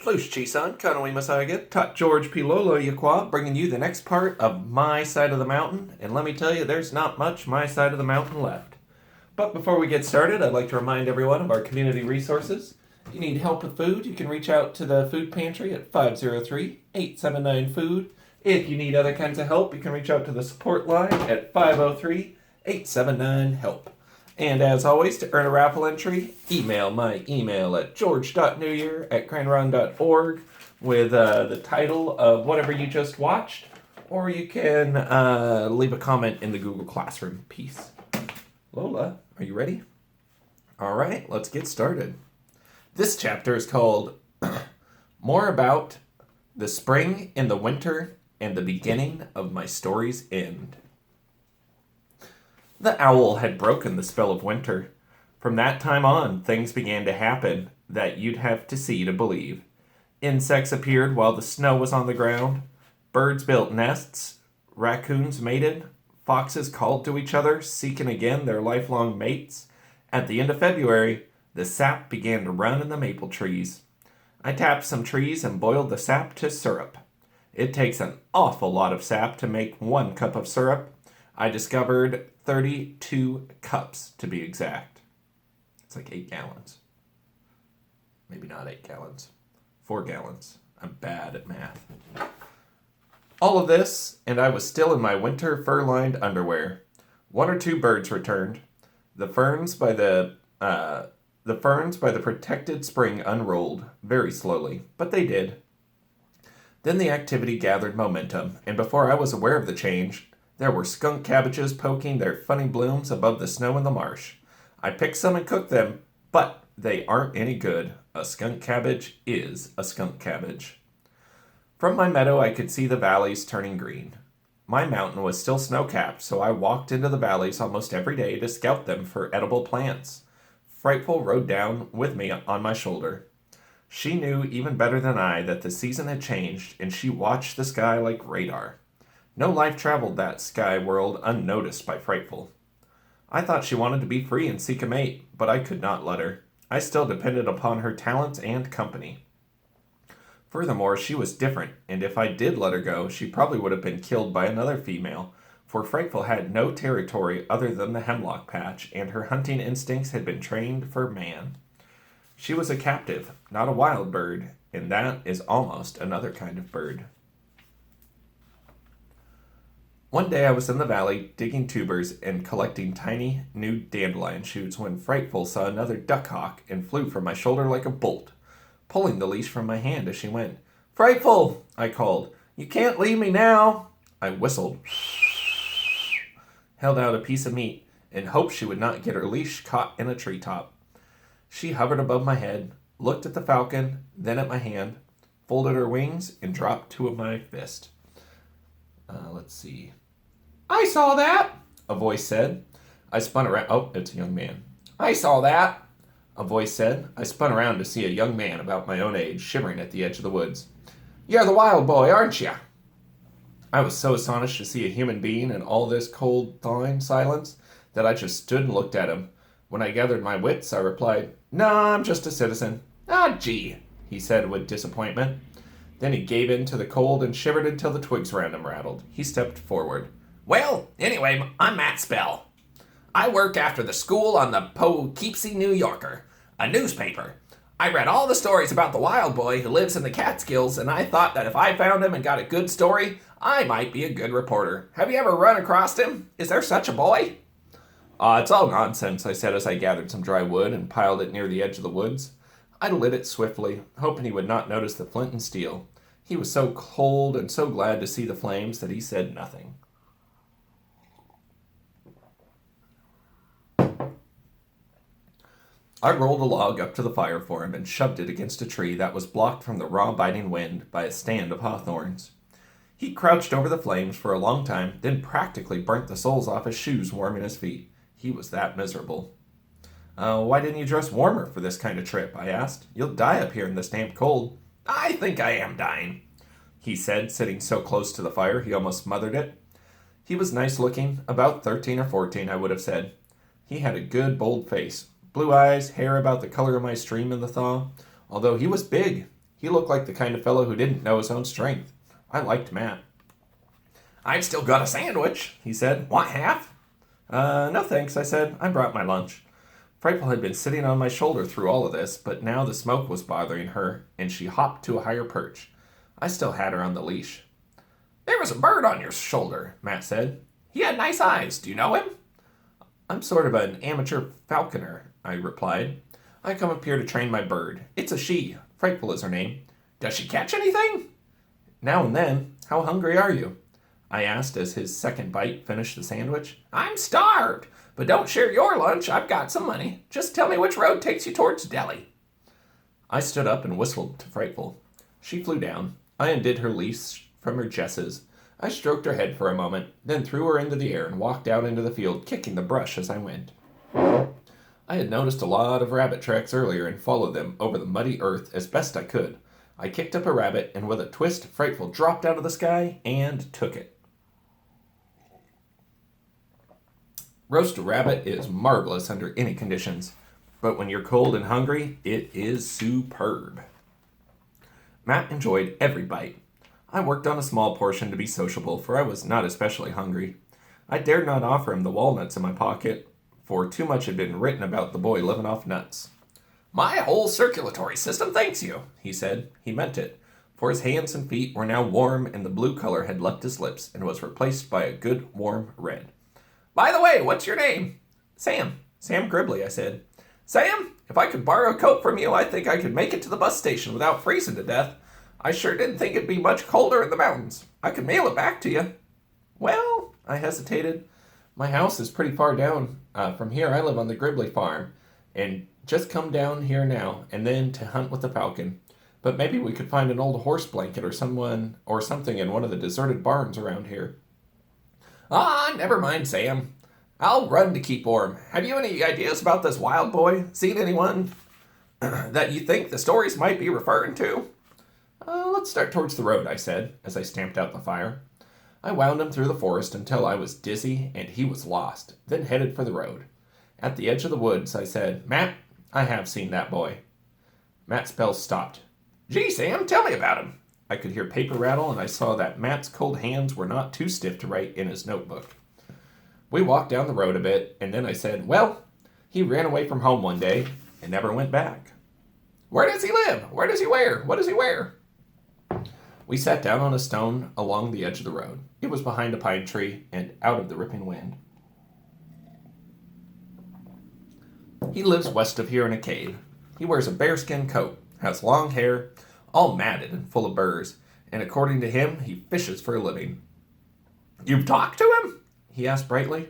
Flush Chisan, Kanawima Saiga, Tot George P. Lola Yakwa, bringing you the next part of My Side of the Mountain, and let me tell you, there's not much My Side of the Mountain left. But before we get started, I'd like to remind everyone of our community resources. If you need help with food, you can reach out to the food pantry at 503-879-FOOD. If you need other kinds of help, you can reach out to the support line at 503-879-HELP. And as always, to earn a raffle entry, email my email at george.newyear@grandron.org with the title of whatever you just watched, or you can leave a comment in the Google Classroom piece. Lola, are you ready? All right, let's get started. This chapter is called More About the Spring and the Winter and the Beginning of My Story's End. The owl had broken the spell of winter. From that time on, things began to happen that you'd have to see to believe. Insects appeared while the snow was on the ground. Birds built nests. Raccoons mated. Foxes called to each other, seeking again their lifelong mates. At the end of February, the sap began to run in the maple trees. I tapped some trees and boiled the sap to syrup. It takes an awful lot of sap to make 1 cup of syrup. I discovered 32 cups, to be exact. It's like 8 gallons. Maybe not 8 gallons. 4 gallons. I'm bad at math. All of this, and I was still in my winter fur-lined underwear. 1 or 2 birds returned. The ferns by the protected spring unrolled, very slowly, but they did. Then the activity gathered momentum, and before I was aware of the change, there were skunk cabbages poking their funny blooms above the snow in the marsh. I picked some and cooked them, but they aren't any good. A skunk cabbage is a skunk cabbage. From my meadow, I could see the valleys turning green. My mountain was still snow-capped, so I walked into the valleys almost every day to scout them for edible plants. Frightful rode down with me on my shoulder. She knew even better than I that the season had changed, and she watched the sky like radar. No life traveled that sky world unnoticed by Frightful. I thought she wanted to be free and seek a mate, but I could not let her. I still depended upon her talents and company. Furthermore, she was different, and if I did let her go, she probably would have been killed by another female, for Frightful had no territory other than the hemlock patch, and her hunting instincts had been trained for man. She was a captive, not a wild bird, and that is almost another kind of bird. One day I was in the valley digging tubers and collecting tiny, new dandelion shoots when Frightful saw another duck hawk and flew from my shoulder like a bolt, pulling the leash from my hand as she went. "Frightful!" I called. "You can't leave me now!" I whistled, held out a piece of meat, and hoped she would not get her leash caught in a treetop. She hovered above my head, looked at the falcon, then at my hand, folded her wings, and dropped 2 of my fist. Let's see. "I saw that," a voice said. I spun around. Oh, it's a young man. "I saw that," a voice said. I spun around to see a young man about my own age shivering at the edge of the woods. "You're the wild boy, aren't you?" I was so astonished to see a human being in all this cold, thawing silence that I just stood and looked at him. When I gathered my wits, I replied, "No, I'm just a citizen." "Ah, gee," he said with disappointment. Then he gave in to the cold and shivered until the twigs around him rattled. He stepped forward. "Well, anyway, I'm Matt Spell. I work after the school on the Poughkeepsie New Yorker, a newspaper. I read all the stories about the wild boy who lives in the Catskills, and I thought that if I found him and got a good story, I might be a good reporter. Have you ever run across him? Is there such a boy?" It's all nonsense," I said as I gathered some dry wood and piled it near the edge of the woods. I lit it swiftly, hoping he would not notice the flint and steel. He was so cold and so glad to see the flames that he said nothing. I rolled a log up to the fire for him and shoved it against a tree that was blocked from the raw biting wind by a stand of hawthorns. He crouched over the flames for a long time, then practically burnt the soles off his shoes warming his feet. He was that miserable. "Why didn't you dress warmer for this kind of trip?" I asked. "You'll die up here in this damp cold." "I think I am dying," he said, sitting so close to the fire he almost smothered it. He was nice looking, about 13 or 14, I would have said. He had a good, bold face, blue eyes, hair about the color of my stream in the thaw. Although he was big, He looked like the kind of fellow who didn't know his own strength. I liked Matt. "I've still got a sandwich," he said. "Want half?" No thanks," I said. "I brought my lunch." Frightful had been sitting on my shoulder through all of this, but now the smoke was bothering her, and she hopped to a higher perch. I still had her on the leash. "There was a bird on your shoulder," Matt said. "He had nice eyes. Do you know him?" "I'm sort of an amateur falconer," I replied. "I come up here to train my bird. It's a she. Frightful is her name." "Does she catch anything?" "Now and then. How hungry are you?" I asked as his second bite finished the sandwich. "I'm starved, but don't share your lunch. I've got some money. Just tell me which road takes you towards Delhi." I stood up and whistled to Frightful. She flew down. I undid her leash from her jesses. I stroked her head for a moment, then threw her into the air and walked out into the field, kicking the brush as I went. I had noticed a lot of rabbit tracks earlier and followed them over the muddy earth as best I could. I kicked up a rabbit, and with a twist, Frightful dropped out of the sky and took it. Roast rabbit is marvelous under any conditions, but when you're cold and hungry, it is superb. Matt enjoyed every bite. I worked on a small portion to be sociable, for I was not especially hungry. I dared not offer him the walnuts in my pocket, for too much had been written about the boy living off nuts. "My whole circulatory system thanks you," he said. He meant it, for his hands and feet were now warm and the blue color had left his lips and was replaced by a good warm red. "By the way, what's your name?" "Sam. Sam Gribley," I said. "Sam, if I could borrow a coat from you, I think I could make it to the bus station without freezing to death. I sure didn't think it'd be much colder in the mountains. I could mail it back to you." "Well," I hesitated. "My house is pretty far down from here. I live on the Gribley farm, and just come down here now and then to hunt with the falcon. But maybe we could find an old horse blanket or something in one of the deserted barns around here." "Ah, never mind, Sam. I'll run to keep warm. Have you any ideas about this wild boy? Seen anyone that you think the stories might be referring to?" "Let's start towards the road," I said, as I stamped out the fire. I wound him through the forest until I was dizzy and he was lost, then headed for the road. At the edge of the woods, I said, "Matt, I have seen that boy." Matt's spell stopped. "Gee, Sam, tell me about him." I could hear paper rattle, and I saw that Matt's cold hands were not too stiff to write in his notebook. We walked down the road a bit, and then I said, "Well, he ran away from home one day and never went back." "Where does he live? Where does he wear? What does he wear?" We sat down on a stone along the edge of the road. It was behind a pine tree and out of the ripping wind. "He lives west of here in a cave. He wears a bearskin coat, has long hair, all matted and full of burrs, and according to him, he fishes for a living." "You've talked to him?" he asked brightly.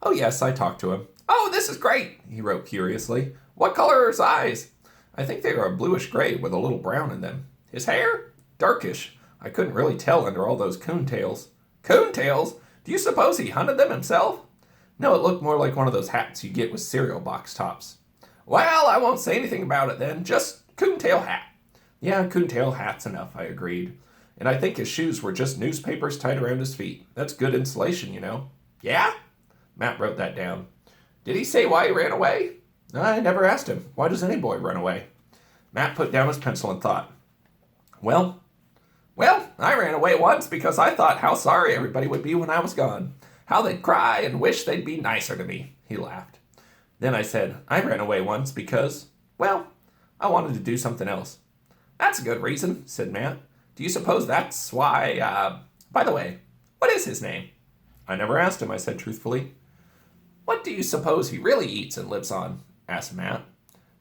"Oh yes, I talked to him." "Oh, this is great," he wrote curiously. "What color are his eyes?" "I think they are a bluish gray with a little brown in them." "His hair?" "Darkish. I couldn't really tell under all those coontails." "Coontails? Do you suppose he hunted them himself?" "No, it looked more like one of those hats you get with cereal box tops." "Well, I won't say anything about it then. Just coontail hat." "Yeah, coontail hat's enough," I agreed. "And I think his shoes were just newspapers tied around his feet. That's good insulation, you know." "Yeah?" Matt wrote that down. "Did he say why he ran away?" "I never asked him. Why does any boy run away?" Matt put down his pencil and thought. Well, I ran away once because I thought how sorry everybody would be when I was gone. How they'd cry and wish they'd be nicer to me." He laughed. Then I said, "I ran away once because, well, I wanted to do something else." "That's a good reason," said Matt. "Do you suppose that's why, by the way, what is his name?" "I never asked him," I said truthfully. "What do you suppose he really eats and lives on?" asked Matt.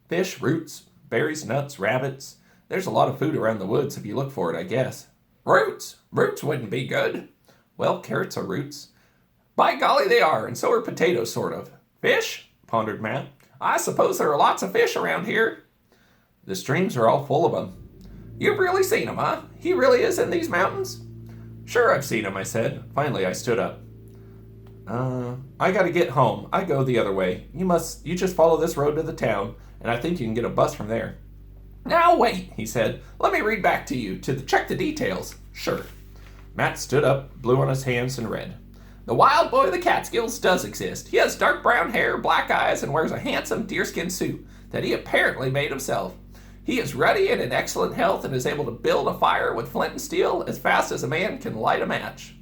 "Fish, roots, berries, nuts, rabbits. There's a lot of food around the woods if you look for it, I guess." "Roots? Roots wouldn't be good." "Well, carrots are roots." "By golly, they are, and so are potatoes, sort of." "Fish?" pondered Matt. "I suppose there are lots of fish around here." "The streams are all full of them." "You've really seen him, huh? He really is in these mountains?" "Sure, I've seen him," I said. Finally, I stood up. I gotta get home. I go the other way. You just follow this road to the town, and I think you can get a bus from there." "Now wait," he said. "Let me read back to you check the details." "Sure." Matt stood up, blew on his hands, and read. "The wild boy of the Catskills does exist. He has dark brown hair, black eyes, and wears a handsome deerskin suit that he apparently made himself. He is ruddy and in excellent health and is able to build a fire with flint and steel as fast as a man can light a match.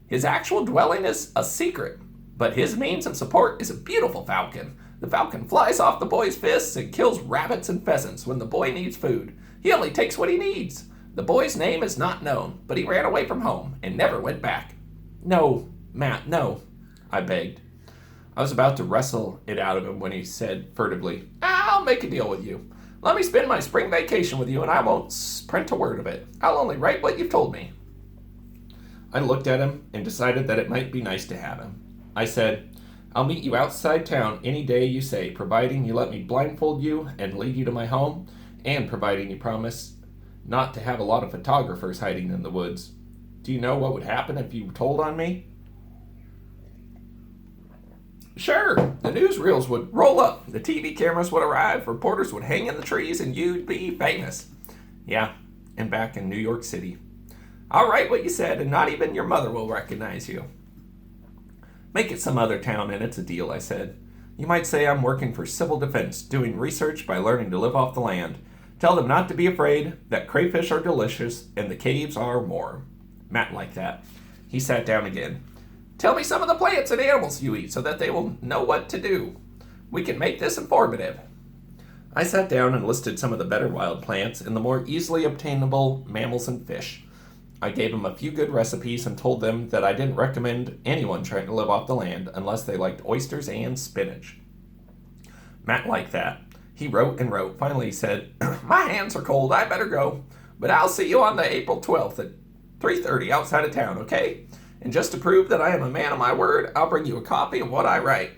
His actual dwelling is a secret, but his means of support is a beautiful falcon. The falcon flies off the boy's fists and kills rabbits and pheasants when the boy needs food. He only takes what he needs. The boy's name is not known, but he ran away from home and never went back. No, Matt, no, I begged. I was about to wrestle it out of him when he said furtively, I'll make a deal with you. Let me spend my spring vacation with you and I won't print a word of it. I'll only write what you've told me. I looked at him and decided that it might be nice to have him. I said, I'll meet you outside town any day you say, providing you let me blindfold you and lead you to my home, and providing you promise not to have a lot of photographers hiding in the woods. Do you know what would happen if you told on me? Sure, the newsreels would roll up, the TV cameras would arrive, reporters would hang in the trees, and you'd be famous. Yeah, and back in New York City. I'll write what you said, and not even your mother will recognize you. Make it some other town, and it's a deal, I said. You might say I'm working for civil defense, doing research by learning to live off the land. Tell them not to be afraid, that crayfish are delicious, and the caves are warm. Matt liked that. He sat down again. Tell me some of the plants and animals you eat so that they will know what to do. We can make this informative. I sat down and listed some of the better wild plants and the more easily obtainable mammals and fish. I gave them a few good recipes and told them that I didn't recommend anyone trying to live off the land unless they liked oysters and spinach. Matt liked that. He wrote and wrote. Finally he said, My hands are cold, I better go. But I'll see you on the April 12th at 3:30 outside of town, okay? And just to prove that I am a man of my word, I'll bring you a copy of what I write.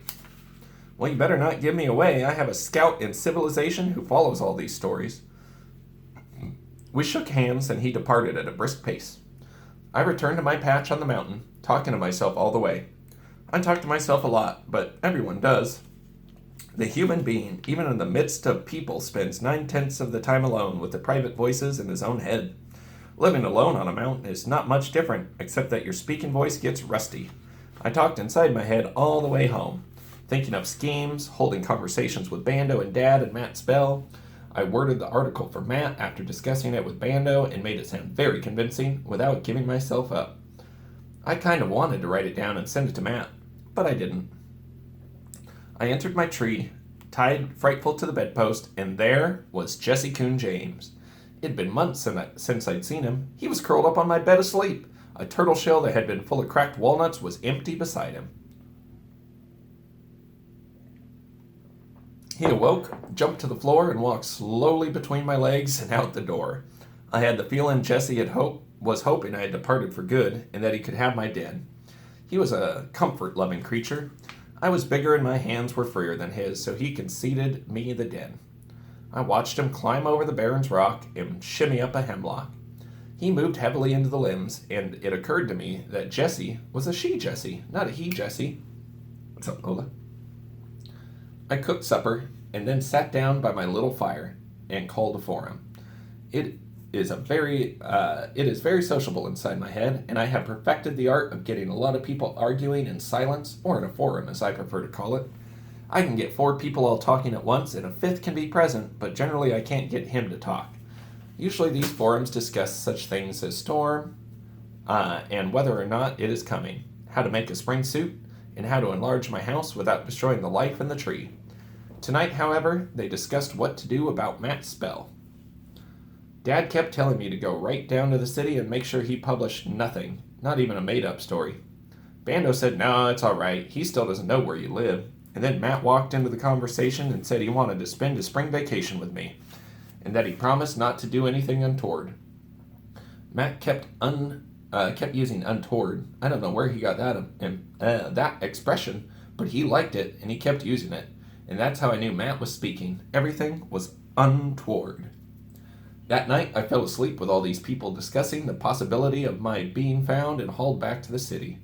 Well, you better not give me away. I have a scout in civilization who follows all these stories. We shook hands, and he departed at a brisk pace. I returned to my patch on the mountain, talking to myself all the way. I talk to myself a lot, but everyone does. The human being, even in the midst of people, spends 9/10 of the time alone with the private voices in his own head. Living alone on a mountain is not much different, except that your speaking voice gets rusty. I talked inside my head all the way home, thinking of schemes, holding conversations with Bando and Dad and Matt Spell. I worded the article for Matt after discussing it with Bando and made it sound very convincing without giving myself up. I kind of wanted to write it down and send it to Matt, but I didn't. I entered my tree, tied Frightful to the bedpost, and there was Jesse Coon James. It had been months since I'd seen him. He was curled up on my bed asleep. A turtle shell that had been full of cracked walnuts was empty beside him. He awoke, jumped to the floor, and walked slowly between my legs and out the door. I had the feeling Jesse was hoping I had departed for good and that he could have my den. He was a comfort-loving creature. I was bigger and my hands were freer than his, so he conceded me the den. I watched him climb over the Baron's Rock and shimmy up a hemlock. He moved heavily into the limbs, and it occurred to me that Jessie was a she-Jessie, not a he-Jessie. What's up, Lola? I cooked supper and then sat down by my little fire and called a forum. It is very sociable inside my head, and I have perfected the art of getting a lot of people arguing in silence, or in a forum as I prefer to call it. I can get 4 people all talking at once, and a 5th can be present, but generally I can't get him to talk. Usually these forums discuss such things as storm, and whether or not it is coming, how to make a spring suit, and how to enlarge my house without destroying the life in the tree. Tonight, however, they discussed what to do about Matt's spell. Dad kept telling me to go right down to the city and make sure he published nothing, not even a made-up story. Bando said, no, it's all right, he still doesn't know where you live. And then Matt walked into the conversation and said he wanted to spend his spring vacation with me, and that he promised not to do anything untoward. Matt kept using untoward. I don't know where he got that expression, but he liked it, and he kept using it. And that's how I knew Matt was speaking. Everything was untoward. That night, I fell asleep with all these people discussing the possibility of my being found and hauled back to the city.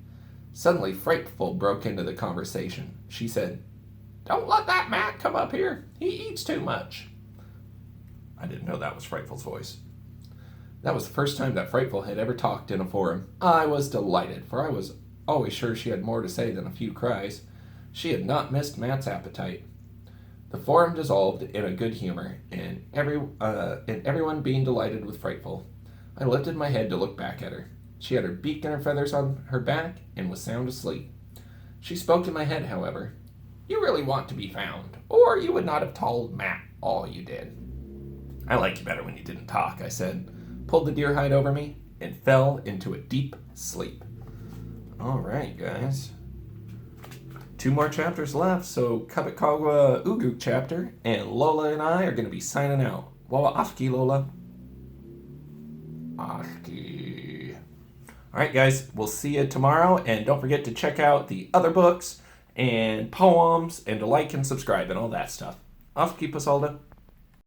Suddenly, Frightful broke into the conversation. She said, "Don't let that Matt come up here. He eats too much." I didn't know that was Frightful's voice. That was the first time that Frightful had ever talked in a forum. I was delighted, for I was always sure she had more to say than a few cries. She had not missed Matt's appetite. The forum dissolved in a good humor, and everyone being delighted with Frightful. I lifted my head to look back at her. She had her beak and her feathers on her back and was sound asleep. She spoke in my head, however. You really want to be found, or you would not have told Matt all you did. I like you better when you didn't talk, I said, pulled the deer hide over me, and fell into a deep sleep. All right, guys. 2 more chapters left, so Kabakawa Ugu chapter, and Lola and I are going to be signing out. Wawa afki, Lola. Afki. All right, guys, we'll see you tomorrow, and don't forget to check out the other books and poems, and to like and subscribe and all that stuff. Afki, Pasalda.